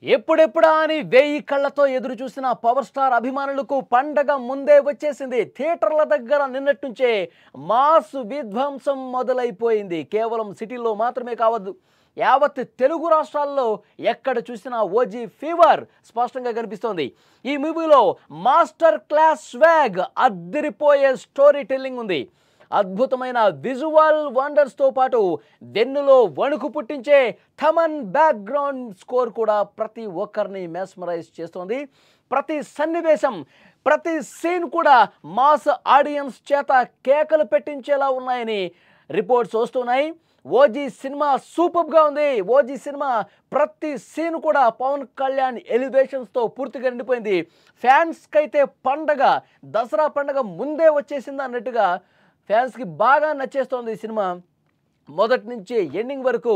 ఎప్పుడెప్పుడా అని వేయి కళ్ళతో ఎదురు చూసిన పవర్ స్టార్ అభిమానులకు పండగ ముందే వచ్చేసింది. థియేటర్ల దగ్గర నిన్నటి నుంచే మాస్ విధ్వంసం మొదలైపోయింది. కేవలం సిటీలో మాత్రమే కావద్దు, యావత్ తెలుగు రాష్ట్రాల్లో ఎక్కడ చూసినా ఓజీ ఫీవర్ స్పష్టంగా కనిపిస్తోంది. ఈ మూవీలో మాస్టర్ క్లాస్ స్వాగ్, అద్దిరిపోయే స్టోరీ టెల్లింగ్ ఉంది. అద్భుతమైన విజువల్ వండర్స్తో పాటు వెన్నులో వణుకు పుట్టించే థమన్ బ్యాక్గ్రౌండ్ స్కోర్ కూడా ప్రతి ఒక్కరిని మెస్మరైజ్ చేస్తోంది. ప్రతి సన్నివేశం, ప్రతి సీన్ కూడా మాస్ ఆడియన్స్ చేత కేకలు పెట్టించేలా ఉన్నాయని రిపోర్ట్స్ వస్తున్నాయి. ఓజీ సినిమా సూపర్గా ఉంది. ఓజీ సినిమా ప్రతి సీన్ కూడా పవన్ కళ్యాణ్ ఎలివేషన్స్తో పూర్తిగా నిండిపోయింది. ఫ్యాన్స్కి అయితే పండగ, దసరా పండగ ముందే వచ్చేసింది అన్నట్టుగా ఫ్యాన్స్కి బాగా నచ్చేస్తోంది ఈ సినిమా. మొదటి నుంచి ఎండింగ్ వరకు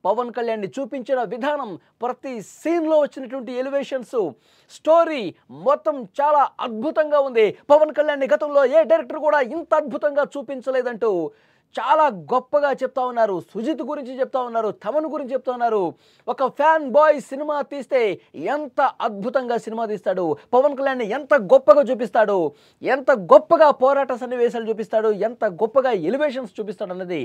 పవన్ కళ్యాణ్ని చూపించిన విధానం, ప్రతి సీన్లో వచ్చినటువంటి ఎలివేషన్స్, స్టోరీ మొత్తం చాలా అద్భుతంగా ఉంది. పవన్ కళ్యాణ్ని గతంలో ఏ డైరెక్టర్ కూడా ఇంత అద్భుతంగా చూపించలేదంటూ చాలా గొప్పగా చెప్తా ఉన్నారు. సుజిత్ గురించి చెప్తా ఉన్నారు, తమన్ గురించి చెప్తా ఉన్నారు. ఒక ఫ్యాన్ బాయ్ సినిమా తీస్తే ఎంత అద్భుతంగా సినిమా తీస్తాడు, పవన్ కళ్యాణ్ని ఎంత గొప్పగా చూపిస్తాడు, ఎంత గొప్పగా పోరాట సన్నివేశాలు చూపిస్తాడు, ఎంత గొప్పగా ఎలివేషన్స్ చూపిస్తాడు అన్నది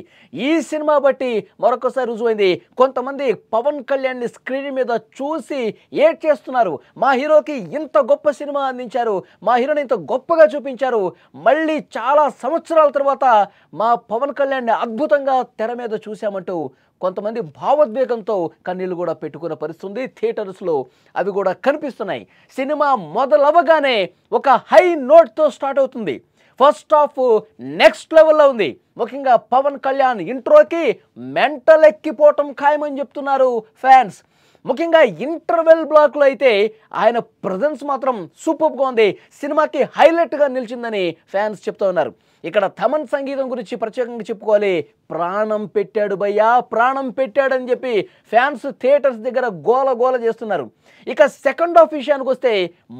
ఈ సినిమా బట్టి మరొకసారి రుజువైంది. కొంతమంది పవన్ కళ్యాణ్ని స్క్రీన్ మీద చూసి ఏడ్ చేస్తున్నారు. మా హీరోకి ఇంత గొప్ప సినిమా అందించారు, మా హీరోని ఇంత గొప్పగా చూపించారు, మళ్ళీ చాలా సంవత్సరాల తర్వాత మా పవన్ కళ్యాణ్ని అద్భుతంగా తెర మీద చూశామంటూ కొంతమంది భావోద్వేగంతో కన్నీళ్లు కూడా పెట్టుకున్న పరిస్థితి థియేటర్స్లో, అవి కూడా కనిపిస్తున్నాయి. సినిమా మొదలవగానే ఒక హై నోట్తో స్టార్ట్ అవుతుంది. ఫస్ట్ హాఫ్ నెక్స్ట్ లెవెల్లో ఉంది. ముఖ్యంగా పవన్ కళ్యాణ్ ఇంట్రోకి మెంటల్ ఎక్కిపోవటం ఖాయమని చెప్తున్నారు ఫ్యాన్స్. ముఖ్యంగా ఇంటర్వెల్ బ్లాక్లో అయితే ఆయన ప్రజెన్స్ మాత్రం సూపర్గా ఉంది, సినిమాకి హైలైట్గా నిలిచిందని ఫ్యాన్స్ చెప్తూ ఉన్నారు. ఇక్కడ తమన్ సంగీతం గురించి ప్రత్యేకంగా చెప్పుకోవాలి. ప్రాణం పెట్టాడు భయ్యా, ప్రాణం పెట్టాడని చెప్పి ఫ్యాన్స్ థియేటర్స్ దగ్గర గోల గోల చేస్తున్నారు. ఇక సెకండ్ హాఫ్ విషయానికి వస్తే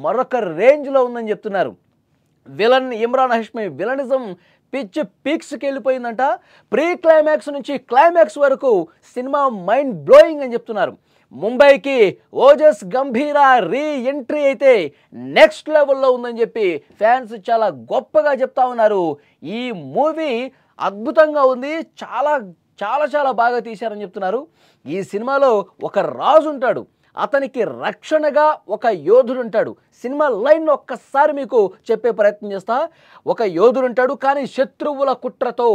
మరొక రేంజ్లో ఉందని చెప్తున్నారు. Villain Emraan Hashmi villainism pitch పీక్స్కి వెళ్ళిపోయిందంట. ప్రీ క్లైమాక్స్ నుంచి క్లైమాక్స్ వరకు సినిమా మైండ్ బ్లోయింగ్ అని చెప్తున్నారు. ముంబైకి ఓజస్ గంభీరా రీ ఎంట్రీ అయితే నెక్స్ట్ లెవెల్లో ఉందని చెప్పి ఫ్యాన్స్ చాలా గొప్పగా చెప్తా ఉన్నారు. ఈ మూవీ అద్భుతంగా ఉంది, చాలా చాలా చాలా బాగా తీశారని చెప్తున్నారు. ఈ సినిమాలో ఒక రాజు ఉంటాడు, అతనికి రక్షణగా ఒక యోధుడు ఉంటాడు. సినిమా లైన్ ఒక్కసారి మీకు చెప్పే ప్రయత్నం చేస్తా. ఒక యోధుడు ఉంటాడు, కానీ శత్రువుల కుట్రతో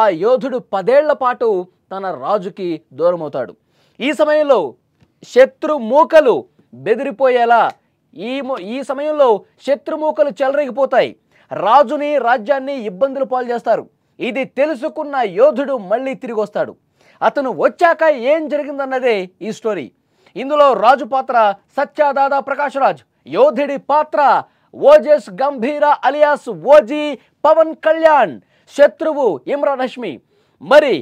ఆ యోధుడు 10 ఏళ్ల పాటు తన రాజుకి దూరం అవుతాడు. ఈ సమయంలో శత్రుమూకలు బెదిరిపోయేలా, ఈ సమయంలో శత్రుమూకలు చెలరేగిపోతాయి, రాజుని రాజ్యాన్ని ఇబ్బందులు పాలు చేస్తారు. ఇది తెలుసుకున్న యోధుడు మళ్ళీ తిరిగి వస్తాడు. అతను వచ్చాక ఏం జరిగిందన్నదే ఈ స్టోరీ. ఇందులో రాజు పాత్ర సత్యదాదా ప్రకాష్ రాజ్, యోధుడి పాత్ర ఓజస్ గంభీరా అలియాస్ ఓజీ పవన్ కళ్యాణ్, శత్రువు ఇమ్రాన్ హష్మి. మరి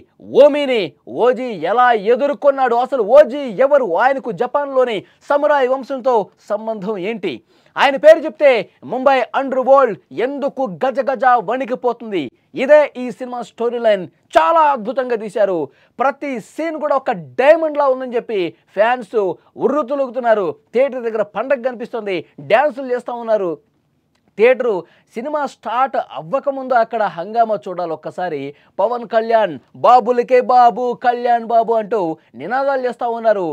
ఓమీని ఓజీ ఎలా ఎదుర్కొన్నాడు, అసలు ఓజీ ఎవరు, ఆయనకు జపాన్లోని సమురాయ్ వంశంతో సంబంధం ఏంటి, ఆయన పేరు చెప్తే ముంబై అండర్ వరల్డ్ ఎందుకు గజగజ వణికిపోతుంది, ఇదే ఈ సినిమా స్టోరీ లైన్. చాలా అద్భుతంగా తీశారు. ప్రతి సీన్ కూడా ఒక డైమండ్లా ఉందని చెప్పి ఫ్యాన్స్ ఉర్రుతులుగుతున్నారు. థియేటర్ దగ్గర పండగ కనిపిస్తుంది, డ్యాన్సులు చేస్తూ ఉన్నారు. థియేటరు సినిమా స్టార్ట్ అవ్వకముందు అక్కడ హంగామా చూడాలి ఒక్కసారి. పవన్ కళ్యాణ్ బాబులకే బాబు, కళ్యాణ్ బాబు అంటూ నినాదాలు చేస్తూ ఉన్నారు.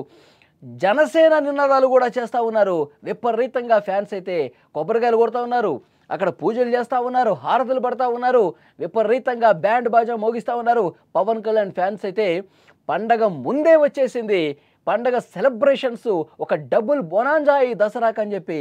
జనసేన నినాదాలు కూడా చేస్తూ ఉన్నారు. విపరీతంగా ఫ్యాన్స్ అయితే కొబ్బరికాయలు కొడుతూ ఉన్నారు, అక్కడ పూజలు చేస్తూ ఉన్నారు, హారతులు పడుతూ ఉన్నారు, విపరీతంగా బ్యాండ్ బాజా మోగిస్తూ ఉన్నారు. పవన్ కళ్యాణ్ ఫ్యాన్స్ అయితే పండగ ముందే వచ్చేసింది, పండగ సెలబ్రేషన్స్ ఒక డబుల్ బొనాంజా ఈ దసరాకు అని చెప్పి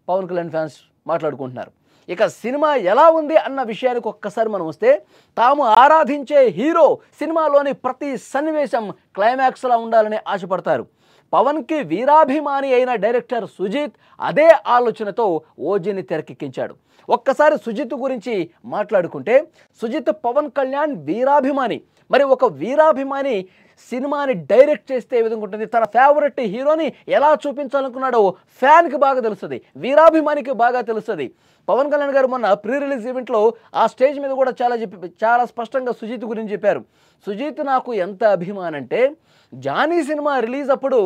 పవన్ కళ్యాణ్ ఫ్యాన్స్ మాట్లాడుకుంటున్నారు. ఇక సినిమా ఎలా ఉంది అన్న విషయానికి ఒక్కసారి మనం వస్తే, తాము ఆరాధించే హీరో సినిమాలోని ప్రతి సన్నివేశం క్లైమాక్స్లా ఉండాలని ఆశపడతారు. పవన్కి వీరాభిమాని అయిన డైరెక్టర్ సుజిత్ అదే ఆలోచనతో ఓజీని తెరకెక్కించాడు. ఒక్కసారి సుజిత్ గురించి మాట్లాడుకుంటే, సుజిత్ పవన్ కళ్యాణ్ వీరాభిమాని. మరి ఒక వీరాభిమాని సినిమాని డైరెక్ట్ చేస్తే ఏ విధంగా ఉంటుంది, తన ఫేవరెట్ హీరోని ఎలా చూపించాలనుకున్నాడో ఫ్యాన్కి బాగా తెలుస్తుంది, వీరాభిమానికి బాగా తెలుస్తుంది. పవన్ కళ్యాణ్ గారు మొన్న ప్రీ రిలీజ్ ఈవెంట్లో ఆ స్టేజ్ మీద కూడా చాలా స్పష్టంగా సుజిత్ గురించి చెప్పారు. సుజిత్ నాకు ఎంత అభిమానంటే, జానీ సినిమా రిలీజ్ అప్పుడు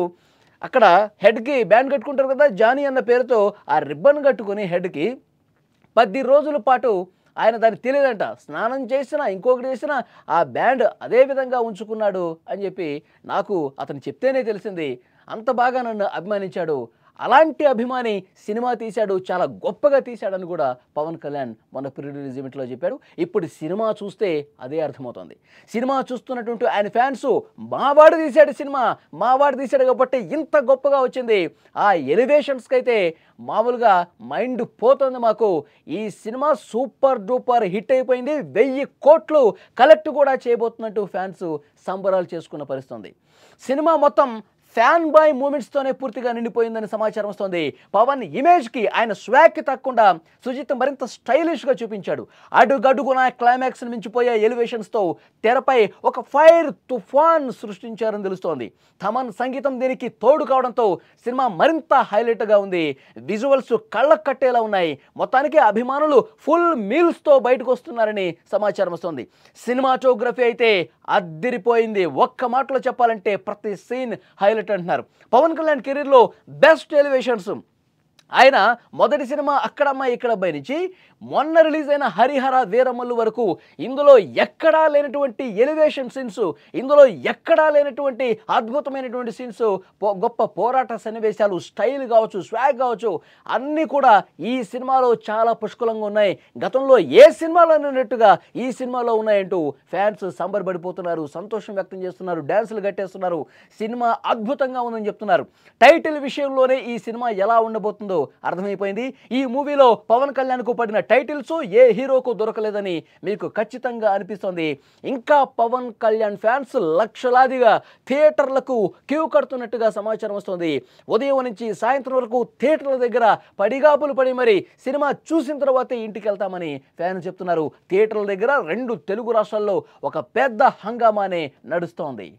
అక్కడ హెడ్కి బ్యాండ్ కట్టుకుంటారు కదా, జానీ అన్న పేరుతో ఆ రిబ్బన్ కట్టుకుని హెడ్కి 10 రోజుల పాటు ఆయన దానికి తెలియదంట, స్నానం చేసినా ఇంకొకటి చేసినా ఆ బ్యాండ్ అదే విధంగా ఉంచుకున్నాడు అని చెప్పి నాకు అతను చెప్తేనే తెలిసింది. అంత బాగా నన్ను అభిమానించాడు. అలాంటి అభిమాని సినిమా తీశాడు, చాలా గొప్పగా తీశాడని కూడా పవన్ కళ్యాణ్ మొన్న ప్రీ రిలీజ్ ఈవెంట్లో చెప్పాడు. ఇప్పుడు సినిమా చూస్తే అదే అర్థమవుతుంది. సినిమా చూస్తున్నటువంటి ఆయన ఫ్యాన్స్ మావాడు తీశాడు సినిమా, మావాడు తీశాడు కాబట్టి ఇంత గొప్పగా వచ్చింది, ఆ ఎలివేషన్స్కి అయితే మామూలుగా మైండ్ పోతుంది మాకు, ఈ సినిమా సూపర్ డూపర్ హిట్ అయిపోయింది, 1000 కోట్లు కలెక్ట్ కూడా చేయబోతున్నట్టు ఫ్యాన్స్ సంబరాలు చేసుకున్న పరిస్థితుంది. సినిమా మొత్తం ఫ్యాన్ బాయ్ మూమెంట్స్తోనే పూర్తిగా నిండిపోయిందని సమాచారం వస్తుంది. పవన్ ఇమేజ్కి, ఆయన స్వాగ్కి తగ్గకుండా సుజిత్ మరింత స్టైలిష్గా చూపించాడు. అడుగడుగున క్లైమాక్స్ని మించిపోయే ఎలివేషన్స్తో తెరపై ఒక ఫైర్ తుఫాన్ సృష్టించారని తెలుస్తోంది. థమన్ సంగీతం దీనికి తోడు కావడంతో సినిమా మరింత హైలైట్గా ఉంది. విజువల్స్ కళ్ళకు కట్టేలా ఉన్నాయి. మొత్తానికి అభిమానులు ఫుల్ మీల్స్తో బయటకు వస్తున్నారని సమాచారం వస్తుంది. సినిమాటోగ్రఫీ అయితే అద్దిరిపోయింది. ఒక్క మాటలో చెప్పాలంటే ప్రతి సీన్ హైలైట్ అంటున్నారు. పవన్ కళ్యాణ్ కెరీర్లో బెస్ట్ ఎలివేషన్స్. ఆయన మొదటి సినిమా అక్కడమ్మ ఇక్కడబ్బాయి నుంచి మొన్న రిలీజ్ అయిన హరిహర వీరమల్లు వరకు ఇందులో ఎక్కడా లేనటువంటి ఎలివేషన్ సీన్స్, ఇందులో ఎక్కడా లేనటువంటి అద్భుతమైనటువంటి సీన్స్, గొప్ప పోరాట సన్నివేశాలు, స్టైల్ కావచ్చు, స్వాగ్ కావచ్చు, అన్నీ కూడా ఈ సినిమాలో చాలా పుష్కలంగా ఉన్నాయి. గతంలో ఏ సినిమాలో ఉన్నట్టుగా ఈ సినిమాలో ఉన్నాయంటూ ఫ్యాన్స్ సంబరపడిపోతున్నారు, సంతోషం వ్యక్తం చేస్తున్నారు, డ్యాన్సులు కట్టేస్తున్నారు. సినిమా అద్భుతంగా ఉందని చెప్తున్నారు. టైటిల్ విషయంలోనే ఈ సినిమా ఎలా ఉండబోతుందో అర్థమైపోయింది. ఈ మూవీలో పవన్ కళ్యాణ్కు పడిన టైటిల్స్ ఏ హీరోకు దొరకలేదని మీకు ఖచ్చితంగా అనిపిస్తోంది. ఇంకా పవన్ కళ్యాణ్ ఫ్యాన్స్ లక్షలాదిగా థియేటర్లకు క్యూ కడుతున్నట్టుగా సమాచారం వస్తుంది. ఉదయం నుంచి సాయంత్రం వరకు థియేటర్ల దగ్గర పడిగాపులు పడి మరి సినిమా చూసిన తర్వాతే ఇంటికి వెళ్తామని ఫ్యాన్స్ చెప్తున్నారు. థియేటర్ల దగ్గర 2 తెలుగు రాష్ట్రాల్లో ఒక పెద్ద హంగామానే నడుస్తోంది.